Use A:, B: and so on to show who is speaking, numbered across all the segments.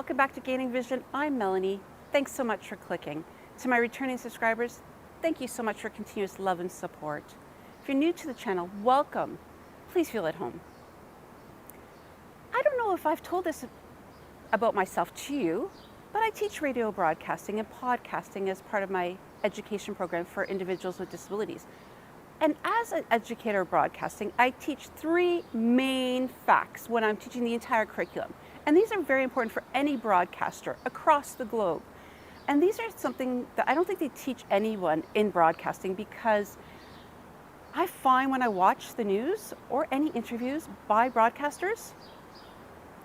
A: Welcome back to Gaining Vision. I'm Melanie. Thanks so much for clicking. To my returning subscribers, thank you so much for continuous love and support. If you're new to the channel, welcome. Please feel at home. I don't know if I've told this about myself to you, but I teach radio broadcasting and podcasting as part of my education program for individuals with disabilities. And as an educator of broadcasting, I teach three main facts when I'm teaching the entire curriculum. And these are very important for any broadcaster across the globe. And these are something that I don't think they teach anyone in broadcasting, because I find when I watch the news or any interviews by broadcasters,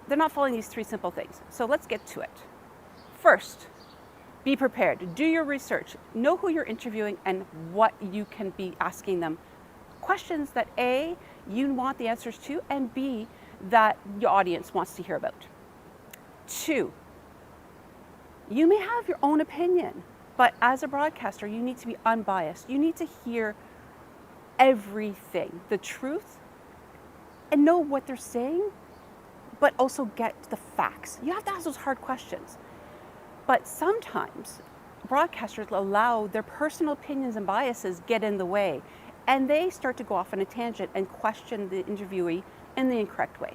A: they're not following these three simple things. So let's get to it. First, be prepared. Do your research. Know who you're interviewing and what you can be asking them. Questions that A, you want the answers to, and B, that your audience wants to hear about. 2, you may have your own opinion, but as a broadcaster, you need to be unbiased. You need to hear everything, the truth, and know what they're saying, but also get the facts. You have to ask those hard questions. But sometimes broadcasters allow their personal opinions and biases get in the way, and they start to go off on a tangent and question the interviewee in the incorrect way.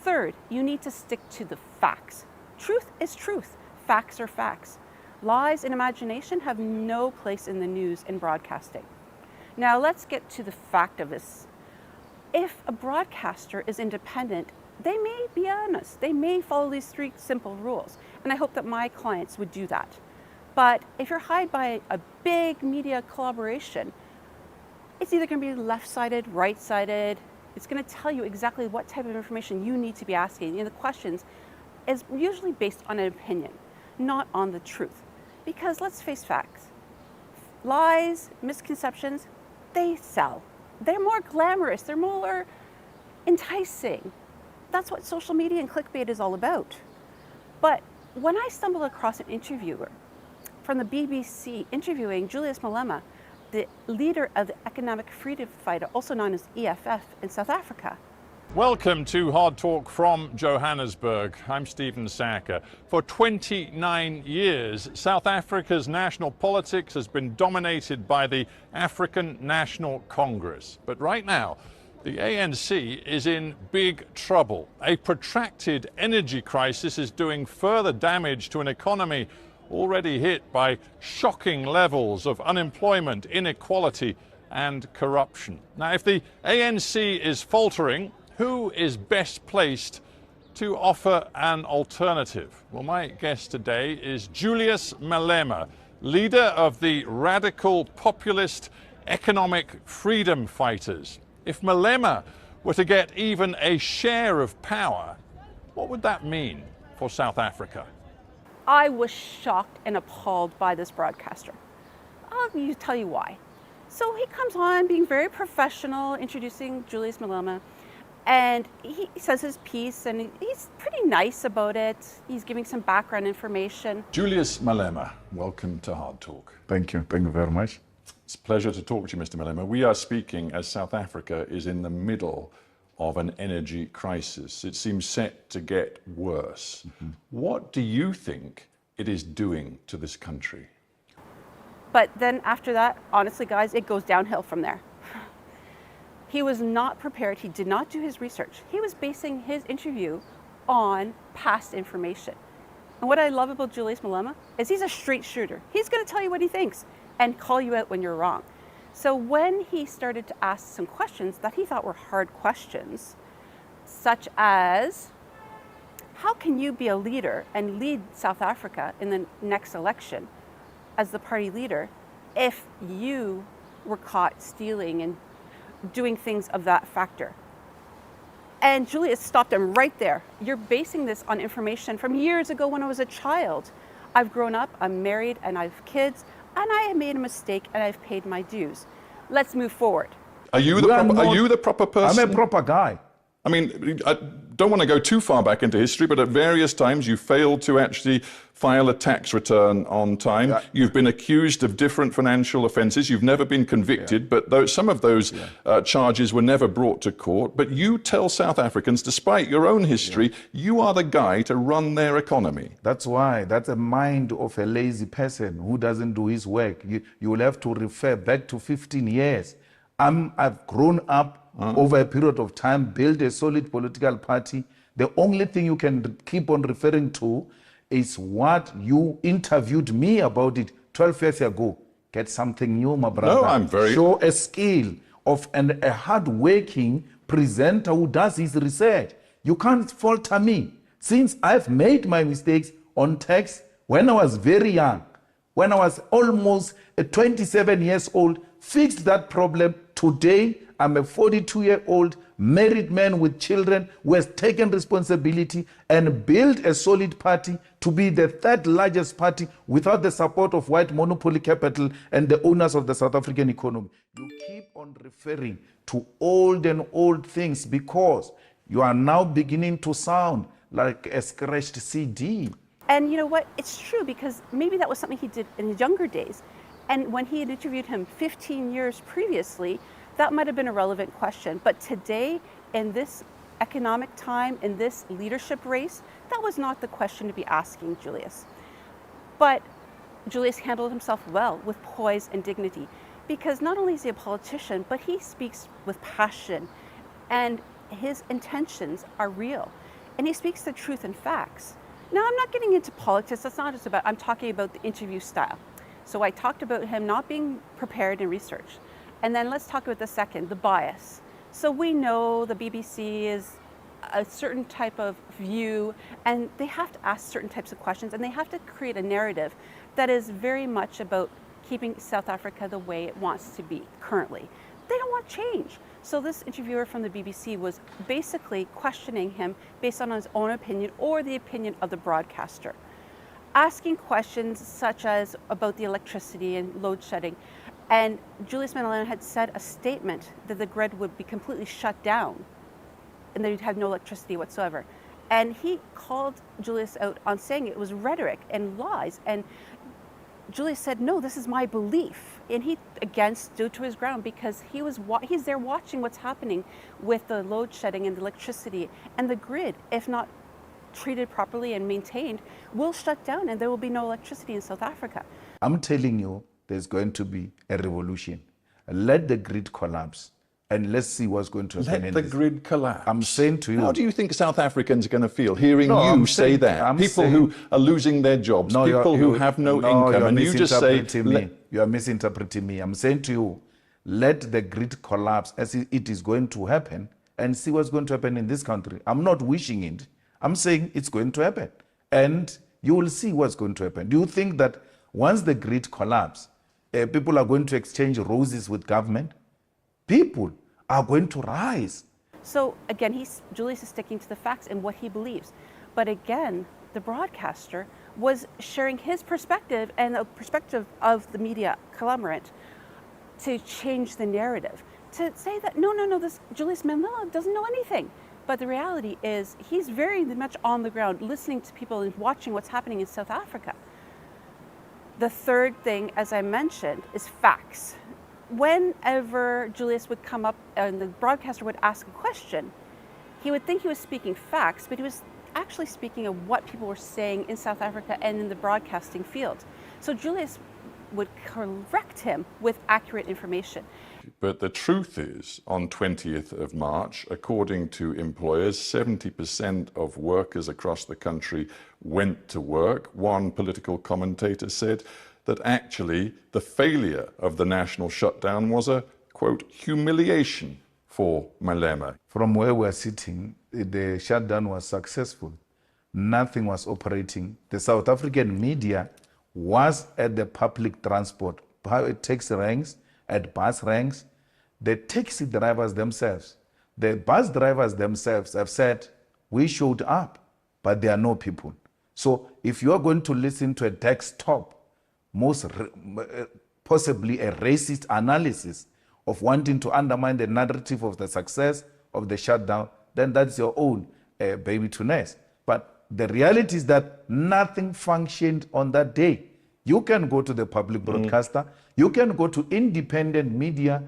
A: 3rd, you need to stick to the facts. Truth is truth. Facts are facts. Lies and imagination have no place in the news and broadcasting. Now let's get to the fact of this. If a broadcaster is independent, they may be honest. They may follow these 3 simple rules. And I hope that my clients would do that. But if you're hired by a big media collaboration, it's either going to be left-sided, right-sided. It's going to tell you exactly what type of information you need to be asking. And the questions is usually based on an opinion, not on the truth. Because let's face facts. Lies, misconceptions, they sell. They're more glamorous. They're more enticing. That's what social media and clickbait is all about. But when I stumbled across an interviewer from the BBC interviewing Julius Malema, the leader of the Economic Freedom Fighter, also known as EFF in South Africa.
B: Welcome to Hard Talk from Johannesburg. I'm Stephen Sackur. For 29 years, South Africa's national politics has been dominated by the African National Congress. But right now, the ANC is in big trouble. A protracted energy crisis is doing further damage to an economy already hit by shocking levels of unemployment, inequality, and corruption. Now, if the ANC is faltering, who is best placed to offer an alternative? Well, my guest today is Julius Malema, leader of the radical populist economic freedom fighters. If Malema were to get even a share of power, what would that mean for South Africa?
A: I was shocked and appalled by this broadcaster. I'll tell you why. So he comes on being very professional, introducing Julius Malema, and he says his piece, and he's pretty nice about it. He's giving some background information.
B: Julius Malema, welcome to Hard Talk.
C: Thank you. Thank you very much.
B: It's a pleasure to talk to you, Mr. Malema. We are speaking as South Africa is in the middle of an energy crisis. It seems set to get worse. What do you think it is doing to this country?
A: But then after that, honestly, guys, it goes downhill from there. He was not prepared. He did not do his research. He was basing his interview on past information. And what I love about Julius Malema is he's a straight shooter. He's going to tell you what he thinks and call you out when you're wrong. So when he started to ask some questions that he thought were hard questions, such as, how can you be a leader and lead South Africa in the next election as the party leader if you were caught stealing and doing things of that factor? And Julius stopped him right there. You're basing this on information from years ago when I was a child. I've grown up, I'm married, and I have kids, and I have made a mistake and I've paid my dues. Let's move forward.
B: Are you the proper person?
C: I'm a proper guy.
B: I mean, I don't want to go too far back into history, but at various times you failed to actually file a tax return on time.
C: Yeah.
B: You've been accused of different financial offences. You've never been convicted, but some of those charges were never brought to court. But you tell South Africans, despite your own history, you are the guy to run their economy.
C: That's why. That's a mind of a lazy person who doesn't do his work. You will have to refer back to 15 years. I've grown up over a period of time, built a solid political party. The only thing you can keep on referring to is what you interviewed me about it 12 years ago. Get something new, my brother.
B: No, I'm very...
C: Show a skill of a hard-working presenter who does his research. You can't falter me. Since I've made my mistakes on tax when I was very young, when I was almost 27 years old, fixed that problem. Today, I'm a 42-year-old married man with children who has taken responsibility and built a solid party to be the third largest party without the support of white monopoly capital and the owners of the South African economy. You keep on referring to old and old things because you are now beginning to sound like a scratched CD.
A: And you know what? It's true, because maybe that was something he did in his younger days. And when he had interviewed him 15 years previously, that might have been a relevant question. But today, in this economic time, in this leadership race, that was not the question to be asking Julius. But Julius handled himself well, with poise and dignity, because not only is he a politician, but he speaks with passion, and his intentions are real. And he speaks the truth and facts. Now, I'm not getting into politics. That's not just about, I'm talking about the interview style. So I talked about him not being prepared in research. And then let's talk about the second, the bias. So we know the BBC is a certain type of view, and they have to ask certain types of questions, and they have to create a narrative that is very much about keeping South Africa the way it wants to be currently. They don't want change. So this interviewer from the BBC was basically questioning him based on his own opinion or the opinion of the broadcaster, asking questions such as about the electricity and load shedding. And Julius Malema had said a statement that the grid would be completely shut down and that you'd have no electricity whatsoever. And he called Julius out on saying it was rhetoric and lies. And Julius said, no, this is my belief. And he again stood to his ground, because he's there watching what's happening with the load shedding and the electricity, and the grid, if not treated properly and maintained, will shut down and there will be no electricity in South Africa.
C: I'm telling you, there's going to be a revolution. Let the grid collapse and let's see what's going to happen.
B: Let the grid collapse.
C: I'm saying to you.
B: How do you think South Africans are going to feel hearing you
C: I'm
B: say
C: saying,
B: that? People who are losing their jobs, people who have no income, and you just say...
C: You are misinterpreting me. I'm saying to you, let the grid collapse as it is going to happen, and see what's going to happen in this country. I'm not wishing it. I'm saying it's going to happen. And you will see what's going to happen. Do you think that once the grid collapses, people are going to exchange roses with government? People are going to rise.
A: So again, Julius is sticking to the facts and what he believes. But again, the broadcaster was sharing his perspective and the perspective of the media conglomerate to change the narrative, to say that no, this Julius Malema doesn't know anything. But the reality is he's very much on the ground, listening to people and watching what's happening in South Africa. The third thing, as I mentioned, is facts. Whenever Julius would come up and the broadcaster would ask a question, he would think he was speaking facts, but he was actually speaking of what people were saying in South Africa and in the broadcasting field. So Julius would correct him with accurate information.
B: But the truth is, on 20th of March, according to employers, 70% of workers across the country went to work. One political commentator said that actually the failure of the national shutdown was a, quote, humiliation for Malema.
C: From where we're sitting, the shutdown was successful. Nothing was operating. The South African media was at the public transport, taxi ranks, at bus ranks. The taxi drivers themselves, the bus drivers themselves have said, we showed up, but there are no people. So if you are going to listen to a desktop, possibly a racist analysis of wanting to undermine the narrative of the success of the shutdown, then that's your own baby to nurse. But the reality is that nothing functioned on that day. You can go to the public broadcaster, you can go to independent media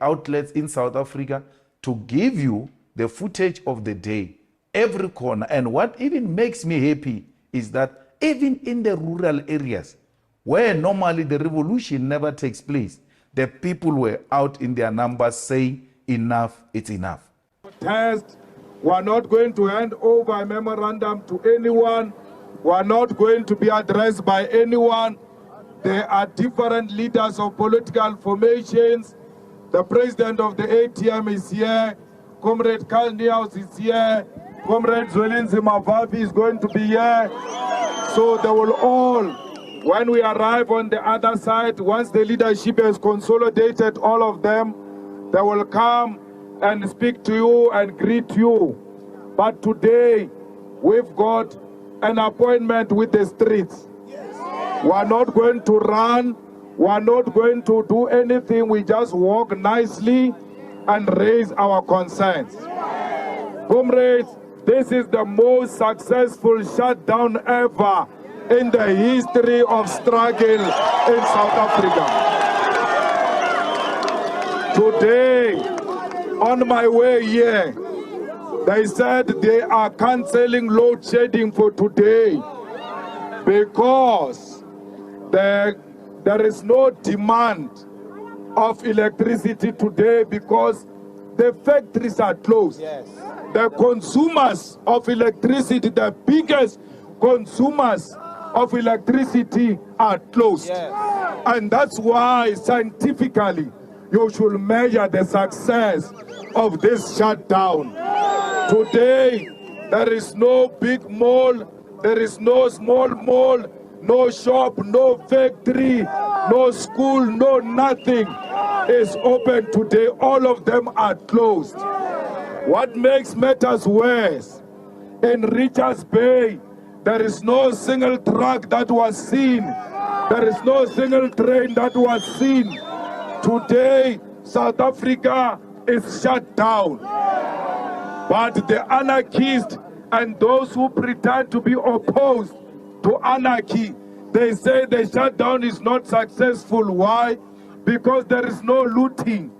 C: outlets in South Africa to give you the footage of the day, every corner. And what even makes me happy is that even in the rural areas, where normally the revolution never takes place, the people were out in their numbers saying, enough, it's enough.
D: Test. We are not going to hand over a memorandum to anyone. We are not going to be addressed by anyone. There are different leaders of political formations. The president of the ATM is here. Comrade Karl Neus is here. Comrade Julius Malema is going to be here. So they will all, when we arrive on the other side, once the leadership has consolidated all of them, they will come and speak to you and greet you. But today, we've got an appointment with the streets. We are not going to run. We are not going to do anything. We just walk nicely and raise our concerns. Comrades, this is the most successful shutdown ever in the history of struggle in South Africa. Today, on my way here, they said they are cancelling load shedding for today because there is no demand of electricity today because the factories are closed. Yes. The consumers of electricity, the biggest consumers of electricity are closed. Yes. And that's why scientifically you should measure the success of this shutdown. Today, there is no big mall, there is no small mall, no shop, no factory, no school, no nothing is open today. All of them are closed. What makes matters worse, in Richards Bay, there is no single truck that was seen. There is no single train that was seen. Today, South Africa is shut down. But the anarchists and those who pretend to be opposed to anarchy, they say the shutdown is not successful. Why? Because there is no looting,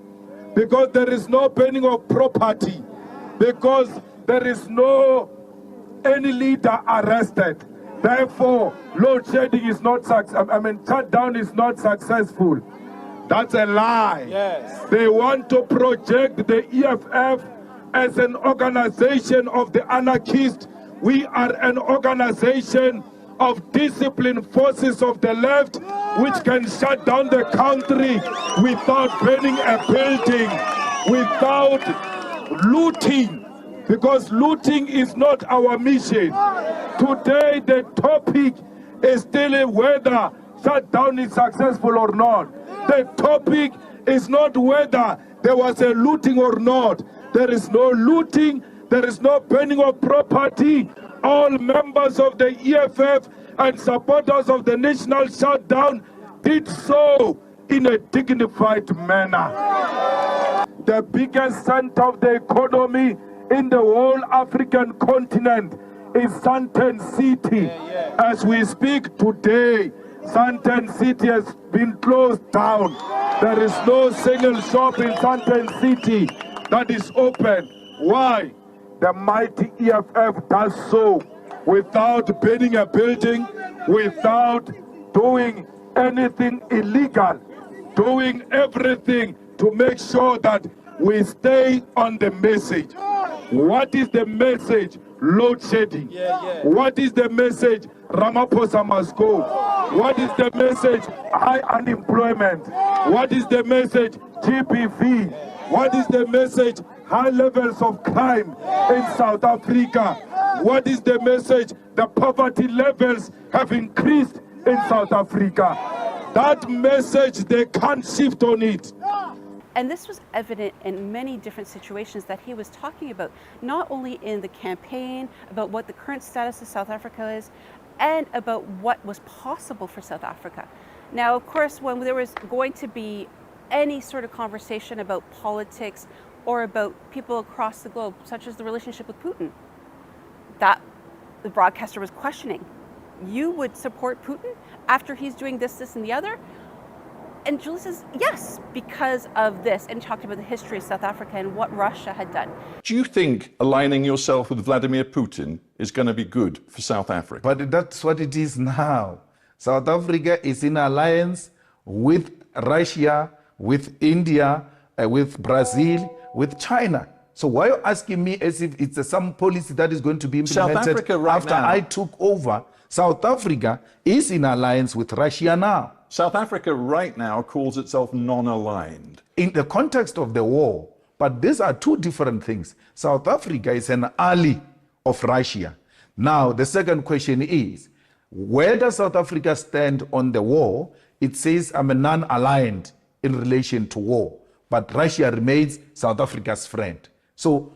D: because there is no burning of property, because there is no any leader arrested. Therefore, load shedding is not shutdown is not successful. That's a lie. Yes. They want to project the EFF as an organization of the anarchists. We are an organization of disciplined forces of the left which can shut down the country without burning a building, without looting, because looting is not our mission. Today the topic is still whether shutdown is successful or not. The topic is not whether there was a looting or not. There is no looting, there is no burning of property. All members of the EFF and supporters of the national shutdown did so in a dignified manner. The biggest center of the economy in the whole African continent is Sandton City. As we speak today, Sandton City has been closed down. There is no single shop in Sandton City that is open. Why? The mighty EFF does so without burning a building, without doing anything illegal, doing everything to make sure that we stay on the message. What is the message? Load shedding. What is the message? Ramaphosa must go. What is the message? High unemployment. What is the message? GBV. What is the message? High levels of crime in South Africa. What is the message? The poverty levels have increased in South Africa. That message, they can't shift on it.
A: And this was evident in many different situations that he was talking about, not only in the campaign, about what the current status of South Africa is, and about what was possible for South Africa. Now, of course, when there was going to be any sort of conversation about politics or about people across the globe, such as the relationship with Putin, that the broadcaster was questioning. You would support Putin after he's doing this, this, and the other? And Julius says, yes, because of this, and talked about the history of South Africa and what Russia had done.
B: Do you think aligning yourself with Vladimir Putin is going to be good for South Africa?
C: But that's what it is now. South Africa is in alliance with Russia, with India, with Brazil, with China. So why are you asking me as if it's some policy that is going to be implemented
B: South Africa right
C: after
B: now,
C: I took over? South Africa is in alliance with Russia now.
B: South Africa right now calls itself non-aligned.
C: In the context of the war, but these are two different things. South Africa is an ally of Russia. Now, the second question is, where does South Africa stand on the war? It says I'm a non-aligned in relation to war, but Russia remains South Africa's friend. So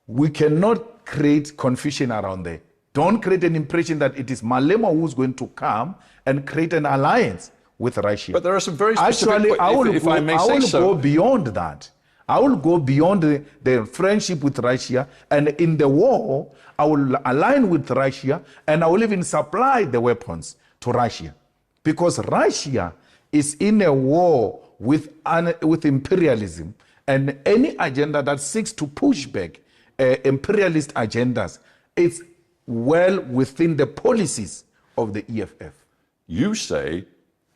C: we cannot create confusion around there. Don't create an impression that it is Malema who's going to come and create an alliance with Russia.
B: But there are some very specific...
C: Actually, I will
B: go
C: beyond that. I will go beyond the friendship with Russia, and in the war, I will align with Russia, and I will even supply the weapons to Russia. Because Russia is in a war with imperialism, and any agenda that seeks to push back imperialist agendas, it's well within the policies of the EFF.
B: You say,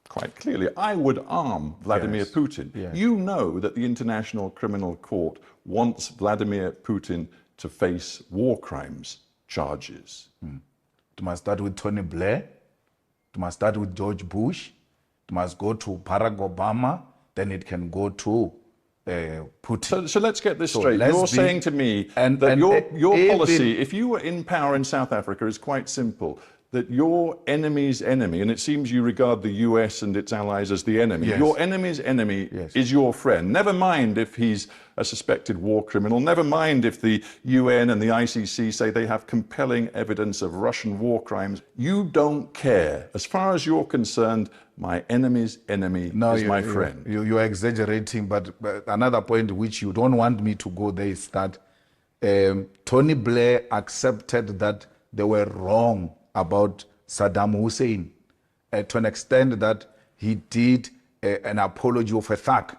B: quite clearly, I would arm Vladimir Putin.
C: Yes.
B: You know that the International Criminal Court wants Vladimir Putin to face war crimes charges.
C: It must start with Tony Blair. It must start with George Bush. It must go to Barack Obama. Then it can go to Putin.
B: So let's get this
C: So
B: straight.
C: let's
B: You're
C: be-
B: saying to me
C: and
B: your
C: even-
B: policy, if you were in power in South Africa, is quite simple. That your enemy's enemy, and it seems you regard the US and its allies as the enemy,
C: Yes.
B: your enemy's enemy
C: Yes.
B: is your friend. Never mind if he's a suspected war criminal, never mind if the UN and the ICC say they have compelling evidence of Russian war crimes. You don't care. As far as you're concerned, my enemy's enemy is my friend.
C: You're exaggerating, but another point which you don't want me to go there is that Tony Blair accepted that they were wrong about Saddam Hussein to an extent that he did an apology of a thug,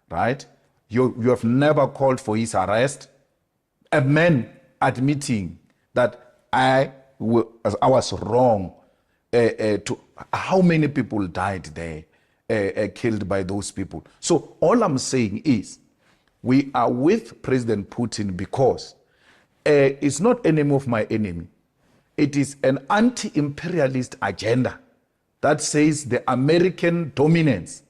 C: right? You have never called for his arrest. A man admitting that I was wrong. To how many people died there, killed by those people. So all I'm saying is, we are with President Putin because it's not enemy of my enemy. It is an anti-imperialist agenda that says the American dominance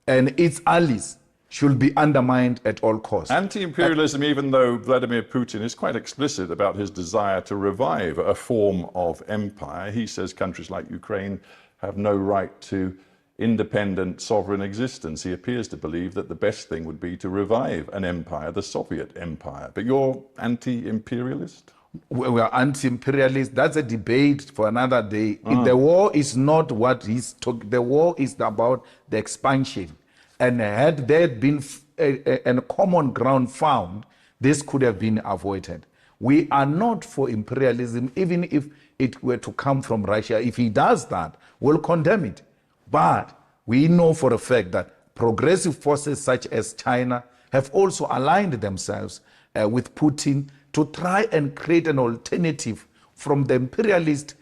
C: and its allies should be undermined at all costs.
B: Anti-imperialism, even though Vladimir Putin is quite explicit about his desire to revive a form of empire. He says countries like Ukraine have no right to independent sovereign existence. He appears to believe that the best thing would be to revive an empire, the Soviet empire. But you're anti-imperialist?
C: We are anti-imperialist. That's a debate for another day. The war is not what he's talking. The war is about the expansion. And had there been a common ground found, this could have been avoided. We are not for imperialism, even if it were to come from Russia. If he does that, we'll condemn it. But we know for a fact that progressive forces such as China have also aligned themselves with Putin to try and create an alternative from the imperialist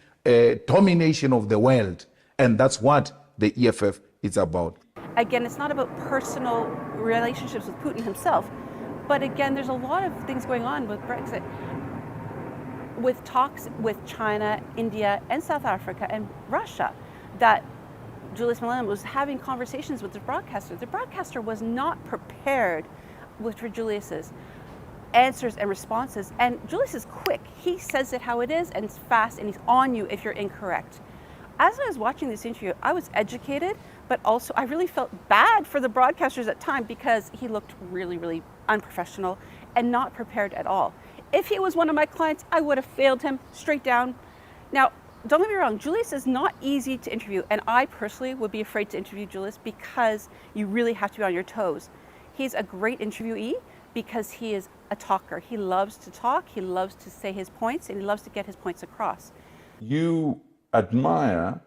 C: domination of the world. And that's what the EFF is about.
A: Again, it's not about personal relationships with Putin himself, but again, there's a lot of things going on with Brexit, with talks with China, India, and South Africa and Russia, that Julius Malema was having conversations with the broadcaster. The broadcaster was not prepared for Julius's answers and responses, and Julius is quick. He says it how it is, and it's fast, and he's on you if you're incorrect. As I was watching this interview, I was educated, but also I really felt bad for the broadcasters at times because he looked really, really unprofessional and not prepared at all. If he was one of my clients, I would have failed him straight down. Now, don't get me wrong, Julius is not easy to interview, and I personally would be afraid to interview Julius because you really have to be on your toes. He's a great interviewee, because he is a talker. He loves to talk, he loves to say his points, and he loves to get his points across.
E: You admire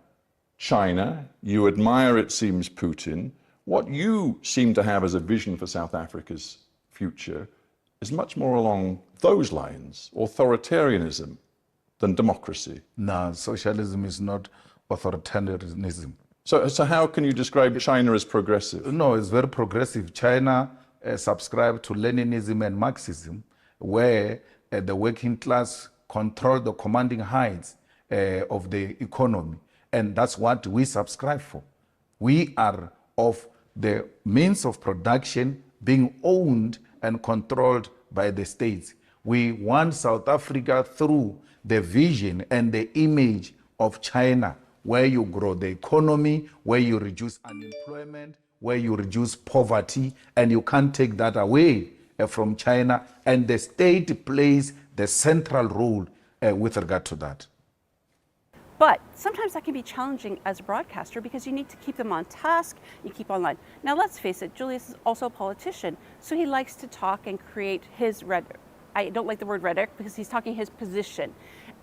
E: China, you admire, it seems, Putin. What you seem to have as a vision for South Africa's future is much more along those lines, authoritarianism than democracy.
C: No, socialism is not authoritarianism.
E: So how can you describe China as progressive?
C: No, it's very progressive. China subscribed to Leninism and Marxism, where the working class control the commanding heights of the economy. And that's what we subscribe for. We are of the means of production being owned and controlled by the states. We want South Africa through the vision and the image of China, where you grow the economy, where you reduce unemployment, where you reduce poverty, and you can't take that away from China. And the state plays the central role with regard to that.
A: But sometimes that can be challenging as a broadcaster because you need to keep them on task, you keep online. Now let's face it, Julius is also a politician, so he likes to talk and create his rhetoric. I don't like the word rhetoric because he's talking his position,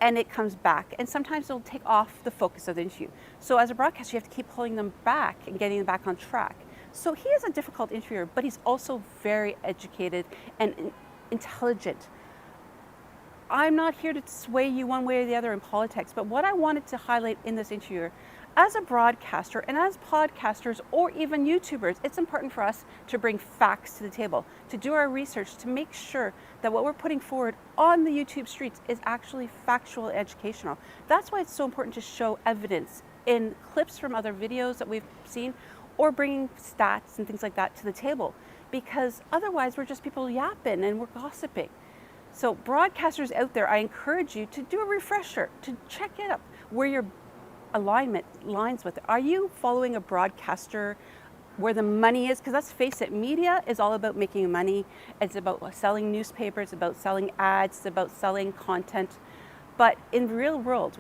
A: and it comes back, and sometimes it'll take off the focus of the interview. So as a broadcaster, you have to keep pulling them back and getting them back on track. So he is a difficult interviewer, but he's also very educated and intelligent. I'm not here to sway you one way or the other in politics, but what I wanted to highlight in this interview, as a broadcaster and as podcasters or even YouTubers, it's important for us to bring facts to the table, to do our research, to make sure that what we're putting forward on the YouTube streets is actually factual and educational. That's why it's so important to show evidence in clips from other videos that we've seen, or bringing stats and things like that to the table, because otherwise we're just people yapping and we're gossiping. So broadcasters out there, I encourage you to do a refresher, to check it up where your alignment lines with it. Are you following a broadcaster where the money is? Because let's face it, media is all about making money. It's about selling newspapers, about selling ads, it's about selling content. But in the real world,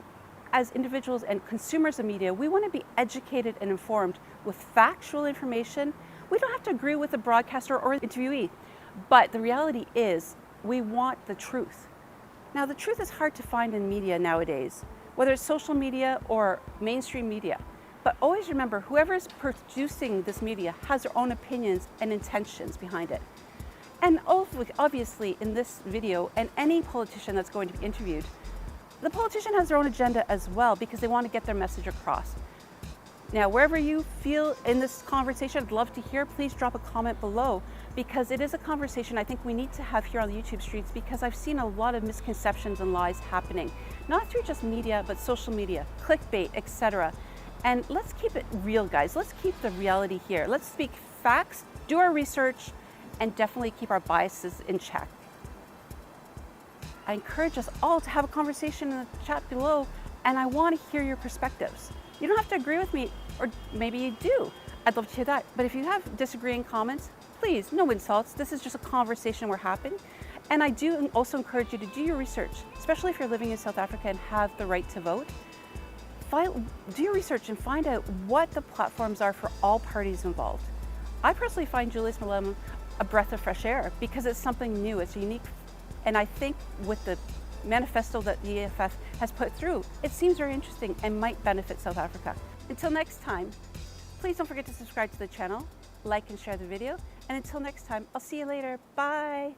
A: as individuals and consumers of media, we want to be educated and informed with factual information. We don't have to agree with the broadcaster or the interviewee, but the reality is we want the truth. Now, the truth is hard to find in media nowadays, whether it's social media or mainstream media. But always remember, whoever is producing this media has their own opinions and intentions behind it. And obviously in this video, and any politician that's going to be interviewed, the politician has their own agenda as well because they want to get their message across. Now, wherever you feel in this conversation, I'd love to hear, please drop a comment below, because it is a conversation I think we need to have here on the YouTube streets, because I've seen a lot of misconceptions and lies happening, not through just media, but social media, clickbait, etc. And let's keep it real, guys. Let's keep the reality here. Let's speak facts, do our research, and definitely keep our biases in check. I encourage us all to have a conversation in the chat below, and I want to hear your perspectives. You don't have to agree with me, or maybe you do. I'd love to hear that. But if you have disagreeing comments, please, no insults. This is just a conversation we're having. And I do also encourage you to do your research, especially if you're living in South Africa and have the right to vote. Do your research and find out what the platforms are for all parties involved. I personally find Julius Malema a breath of fresh air because it's something new, it's unique. And I think with the manifesto that the EFF has put through, it seems very interesting and might benefit South Africa. Until next time, please don't forget to subscribe to the channel, like and share the video. And until next time, I'll see you later. Bye.